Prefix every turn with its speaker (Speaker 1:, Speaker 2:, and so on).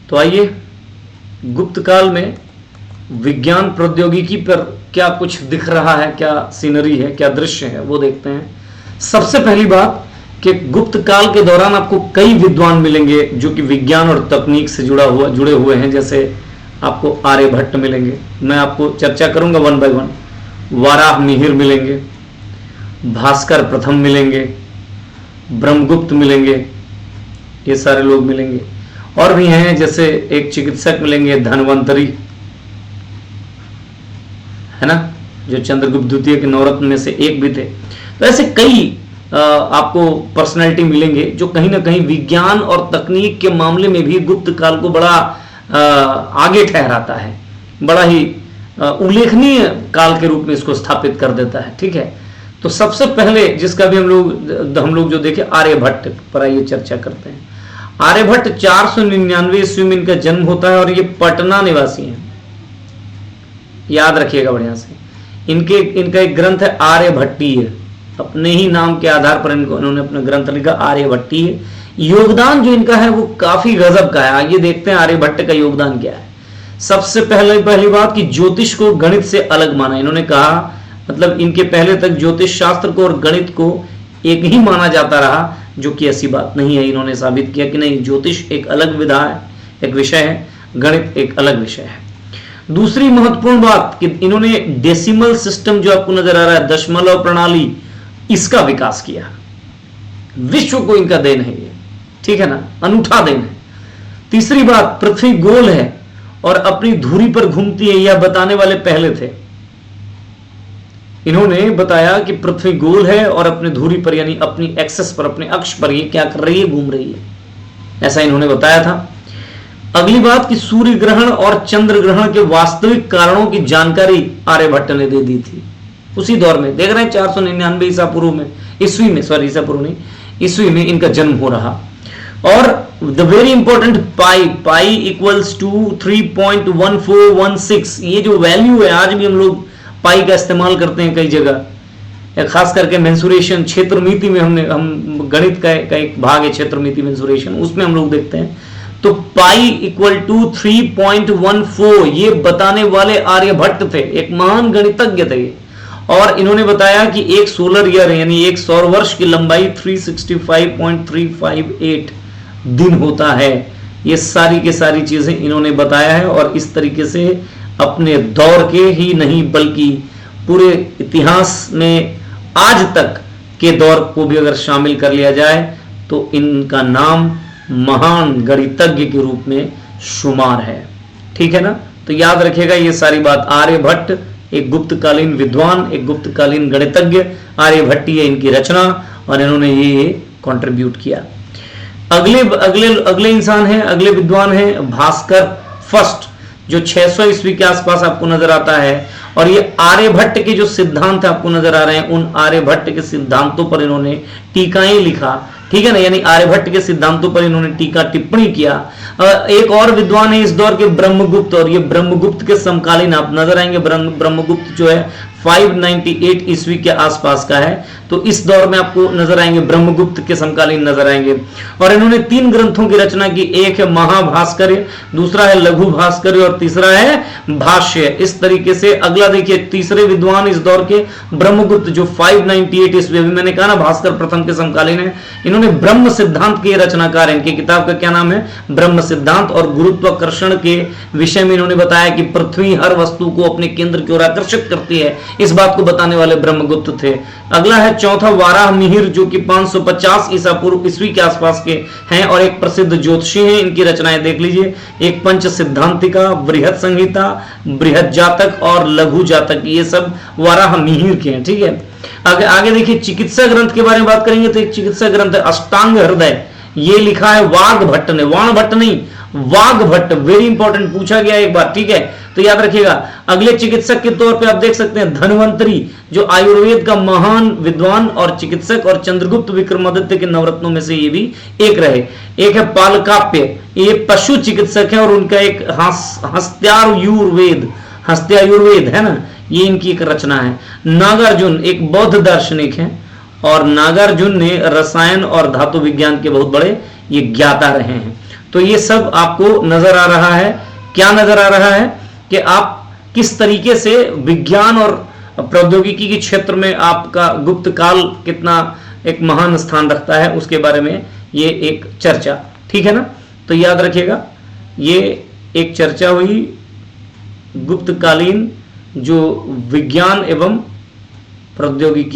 Speaker 1: तो आइए गुप्त काल में विज्ञान प्रौद्योगिकी पर क्या कुछ दिख रहा है, क्या सीनरी है, क्या दृश्य है, वो देखते हैं। सबसे पहली बात कि गुप्त काल के दौरान आपको कई विद्वान मिलेंगे जो कि विज्ञान और तकनीक से जुड़े हुए हैं। जैसे आपको आर्यभट्ट मिलेंगे, मैं आपको चर्चा करूंगा one by one. Varaha Mihir मिलेंगे, भास्कर प्रथम मिलेंगे, ब्रह्मगुप्त मिलेंगे, ये सारे लोग मिलेंगे। और भी हैं, जैसे एक चिकित्सक मिलेंगे धन्वंतरी, है ना, जो चंद्रगुप्त द्वितीय के नवरत्न में से एक भी थे। तो ऐसे कई आपको पर्सनैलिटी मिलेंगे जो कहीं ना कहीं विज्ञान और तकनीक के मामले में भी गुप्त काल को बड़ा आगे ठहराता है, बड़ा ही उल्लेखनीय काल के रूप में इसको स्थापित कर देता है। ठीक है, तो सबसे पहले जिसका भी हम लोग जो देखे आर्यभट्ट पर आइए चर्चा करते हैं। आर्यभट्ट 499 ईस्वी में इनका जन्म होता है और ये पटना निवासी हैं, याद रखिएगा बढ़िया से। इनका एक ग्रंथ है आर्यभट्टीय, अपने ही नाम के आधार पर इन्होंने अपना ग्रंथ लिखा आर्यभट्टीय। योगदान जो इनका है वो काफी गजब का है। आइए देखते हैं आर्यभट्ट का योगदान क्या है। सबसे पहली बात कि ज्योतिष को गणित से अलग माना। इन्होंने कहा, मतलब इनके पहले तक ज्योतिष शास्त्र को और गणित को एक ही माना जाता रहा, जो कि ऐसी बात नहीं है। इन्होंने साबित किया कि नहीं, ज्योतिष एक अलग विधा है, एक विषय है, गणित एक अलग विषय है। दूसरी महत्वपूर्ण बात कि इन्होंने डेसिमल सिस्टम जो आपको नजर आ रहा है, दशमलव प्रणाली, इसका विकास किया। विश्व को इनका देन है ये, ठीक है ना, अनूठा देन है। तीसरी बात, पृथ्वी गोल है और अपनी धुरी पर घूमती है, यह बताने वाले पहले थे। इन्होंने बताया कि पृथ्वी गोल है और अपने धुरी पर यानी अपनी एक्सेस पर, अपने अक्ष पर ये क्या कर रही है, घूम रही है, ऐसा इन्होंने बताया था। अगली बात कि सूर्य ग्रहण और चंद्र ग्रहण के वास्तविक कारणों की जानकारी आर्यभट्ट ने दे दी थी उसी दौर में। देख रहे हैं 499 ईसा पूर्व में, ईस्वी में, सॉरी ईसा पूर्व नहीं, ईस्वी में इनका जन्म हो रहा। और the very important pi equals to 3.1416, ये जो वैल्यू है, आज भी हम लोग पाई का इस्तेमाल करते हैं कई जगह, खास करके मेंसुरेशन, क्षेत्रमिति में हम गणित का एक भाग है क्षेत्रमिति मेंसुरेशन, उसमें हम लोग देखते हैं। तो पाई इक्वल टू 3.14, ये बताने वाले आर्यभट्ट थे, एक महान गणितज्ञ थे। और इन्होंने बताया कि एक सोलर ईयर यानी एक सौर वर्ष की लंबाई 365.358 दिन होता है। ये सारी के सारी चीजें इन्होंने बताया है और इस तरीके से अपने दौर के ही नहीं बल्कि पूरे इतिहास में आज तक के दौर को भी अगर शामिल कर लिया जाए तो इनका नाम महान गणितज्ञ के रूप में शुमार है। ठीक है ना, तो याद रखिएगा ये सारी बात। आर्यभट्ट एक गुप्तकालीन विद्वान, एक गुप्तकालीन गणितज्ञ, आर्यभट्टीय इनकी रचना, और इन्होंने ये कंट्रीब्यूट किया। अगले इंसान हैं, अगले विद्वान हैं भास्कर फर्स्ट, जो 600 ईस्वी के आसपास आपको नजर आता है। और ये आर्यभट्ट के जो सिद्धांत आपको नजर आ रहे हैं, उन आर्यभट्ट के सिद्धांतों पर इन्होंने टीकाएं लिखा। ठीक है ना, यानी आर्यभट्ट के सिद्धांतों पर इन्होंने टीका टिप्पणी किया। एक और विद्वान है इस दौर के ब्रह्मगुप्त, और ये ब्रह्मगुप्त के समकालीन आप नजर आएंगे। ब्रह्मगुप्त जो है 598 ईस्वी के आसपास का है, तो इस दौर में आपको नजर आएंगे, ब्रह्मगुप्त के समकालीन नजर आएंगे। और इन्होंने 3 ग्रंथों की रचना की, एक है महाभास्कर्य, दूसरा है लघु भास्कर्य और तीसरा है भाष्य। इस तरीके से अगला देखिए, तीसरे विद्वान इस दौर के ब्रह्मगुप्त, जो 598 ईस्वी, अभी मैंने कहा ना भास्कर प्रथम के समकालीन है। इन्होंने ब्रह्म सिद्धांत के रचनाकार हैं। इनकी किताब का क्या नाम है, ब्रह्म सिद्धांत। और गुरुत्वाकर्षण के विषय में इन्होंने बताया कि पृथ्वी हर वस्तु को अपने केंद्र की ओर आकर्षित करती है, इस बात को बताने वाले ब्रह्मगुप्त थे। अगला है चौथा वाराह मिहिर, जो कि 550 ईसा पूर्व ईस्वी के आसपास के हैं और एक प्रसिद्ध ज्योतिषी हैं। इनकी रचनाएं देख लीजिए, एक पंच सिद्धांतिका, बृहद संहिता, बृहद जातक और लघु जातक, ये सब वाराह मिहिर के हैं। ठीक है, आगे देखिए चिकित्सा ग्रंथ के बारे में बात करेंगे तो एक चिकित्सा ग्रंथ है अष्टांग हृदय, ये लिखा है वाघ भट्ट ने, वाण भट्ट नहीं, वाघ भट्ट। वेरी इंपॉर्टेंट, पूछा गया एक बार, ठीक है, तो याद रखिएगा। अगले चिकित्सक के तौर पे आप देख सकते हैं धन्वंतरी, जो आयुर्वेद का महान विद्वान और चिकित्सक और चंद्रगुप्त विक्रमादित्य के नवरत्नों में से ये भी एक रहे। एक है पालकाप्य, ये पशु चिकित्सक है और उनका एक हस्त्यायुर्वेद है ना, ये इनकी एक रचना है। नागार्जुन एक बौद्ध दार्शनिक है और नागार्जुन ने रसायन और धातु विज्ञान के बहुत बड़े ये ज्ञाता रहे हैं। तो ये सब आपको नजर आ रहा है। क्या नजर आ रहा है कि आप किस तरीके से विज्ञान और प्रौद्योगिकी के क्षेत्र में आपका गुप्त काल कितना एक महान स्थान रखता है, उसके बारे में ये एक चर्चा, ठीक है ना। तो याद रखिएगा, ये एक चर्चा हुई गुप्तकालीन जो विज्ञान एवं प्रौद्योगिकी